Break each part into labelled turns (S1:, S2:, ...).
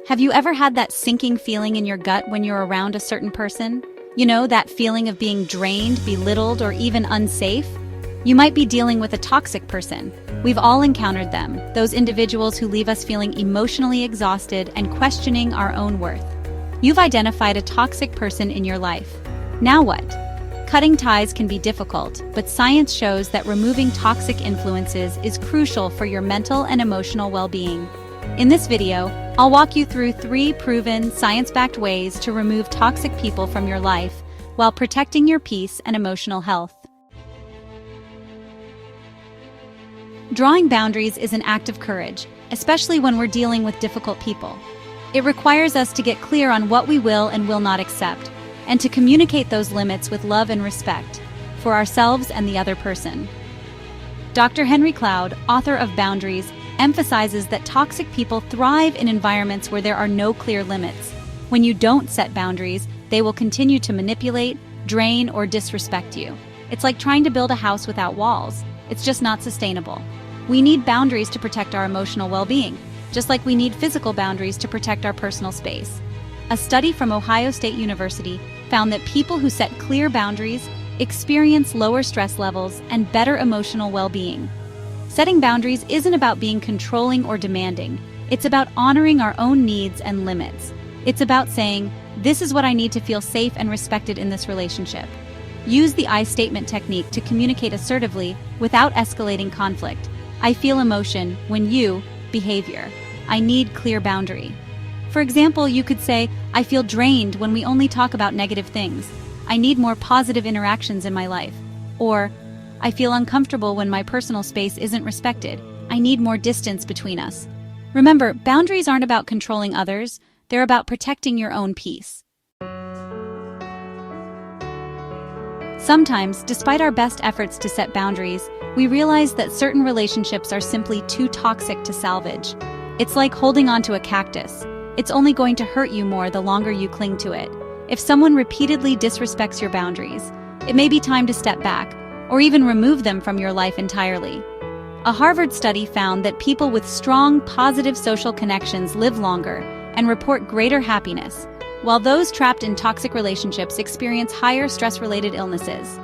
S1: Have you ever had that sinking feeling in your gut when you're around a certain person? You know, that feeling of being drained, belittled, or even unsafe? You might be dealing with a toxic person. We've all encountered them, those individuals who leave us feeling emotionally exhausted and questioning our own worth. You've identified a toxic person in your life. Now what? Cutting ties can be difficult, but science shows that removing toxic influences is crucial for your mental and emotional well-being. In this video, I'll walk you through 3 proven, science-backed ways to remove toxic people from your life while protecting your peace and emotional health. Drawing boundaries is an act of courage, especially when we're dealing with difficult people. It requires us to get clear on what we will and will not accept, and to communicate those limits with love and respect for ourselves and the other person. Dr. Henry Cloud, author of Boundaries, emphasizes that toxic people thrive in environments where there are no clear limits. When you don't set boundaries, they will continue to manipulate, drain, or disrespect you. It's like trying to build a house without walls. It's just not sustainable. We need boundaries to protect our emotional well-being, just like we need physical boundaries to protect our personal space. A study from Ohio State University found that people who set clear boundaries experience lower stress levels and better emotional well-being. Setting boundaries isn't about being controlling or demanding. It's about honoring our own needs and limits. It's about saying, "This is what I need to feel safe and respected in this relationship." Use the I statement technique to communicate assertively without escalating conflict. I feel emotion when you, behavior. I need clear boundary. For example, you could say, "I feel drained when we only talk about negative things. I need more positive interactions in my life." Or, "I feel uncomfortable when my personal space isn't respected. I need more distance between us." Remember, boundaries aren't about controlling others. They're about protecting your own peace. Sometimes, despite our best efforts to set boundaries, we realize that certain relationships are simply too toxic to salvage. It's like holding onto a cactus. It's only going to hurt you more the longer you cling to it. If someone repeatedly disrespects your boundaries, it may be time to step back, or even remove them from your life entirely. A Harvard study found that people with strong, positive social connections live longer and report greater happiness, while those trapped in toxic relationships experience higher stress-related illnesses.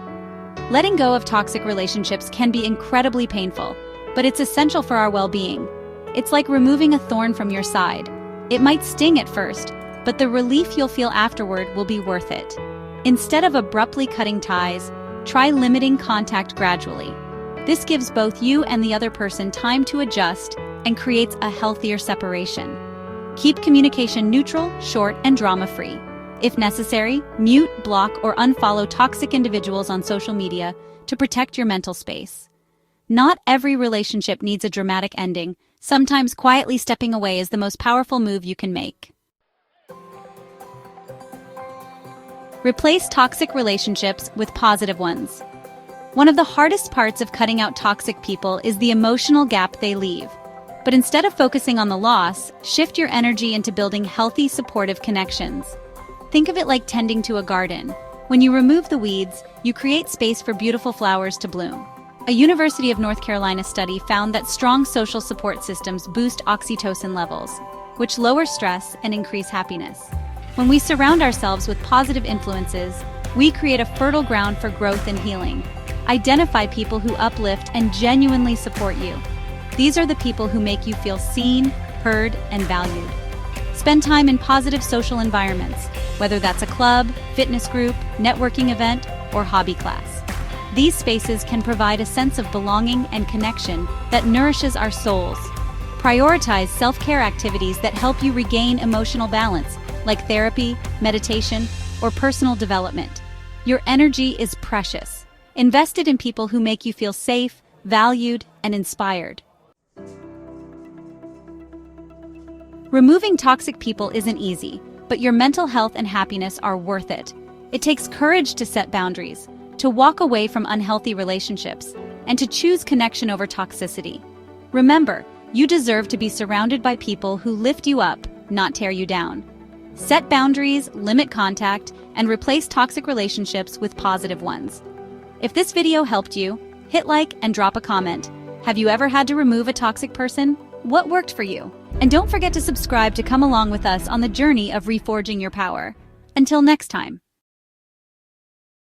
S1: Letting go of toxic relationships can be incredibly painful, but it's essential for our well-being. It's like removing a thorn from your side. It might sting at first, but the relief you'll feel afterward will be worth it. Instead of abruptly cutting ties, try limiting contact gradually. This gives both you and the other person time to adjust and creates a healthier separation. Keep communication neutral, short, and drama-free. If necessary, mute, block, or unfollow toxic individuals on social media to protect your mental space. Not every relationship needs a dramatic ending. Sometimes quietly stepping away is the most powerful move you can make. Replace toxic relationships with positive ones. One of the hardest parts of cutting out toxic people is the emotional gap they leave. But instead of focusing on the loss, shift your energy into building healthy, supportive connections. Think of it like tending to a garden. When you remove the weeds, you create space for beautiful flowers to bloom. A University of North Carolina study found that strong social support systems boost oxytocin levels, which lower stress and increase happiness. When we surround ourselves with positive influences, we create a fertile ground for growth and healing. Identify people who uplift and genuinely support you. These are the people who make you feel seen, heard, and valued. Spend time in positive social environments, whether that's a club, fitness group, networking event, or hobby class. These spaces can provide a sense of belonging and connection that nourishes our souls. Prioritize self-care activities that help you regain emotional balance, like therapy, meditation, or personal development. Your energy is precious. Invest it in people who make you feel safe, valued, and inspired. Removing toxic people isn't easy, but your mental health and happiness are worth it. It takes courage to set boundaries, to walk away from unhealthy relationships, and to choose connection over toxicity. Remember, you deserve to be surrounded by people who lift you up, not tear you down. Set boundaries, limit contact, and replace toxic relationships with positive ones. If this video helped you, hit like and drop a comment. Have you ever had to remove a toxic person? What worked for you? And don't forget to subscribe to come along with us on the journey of reforging your power. Until next time.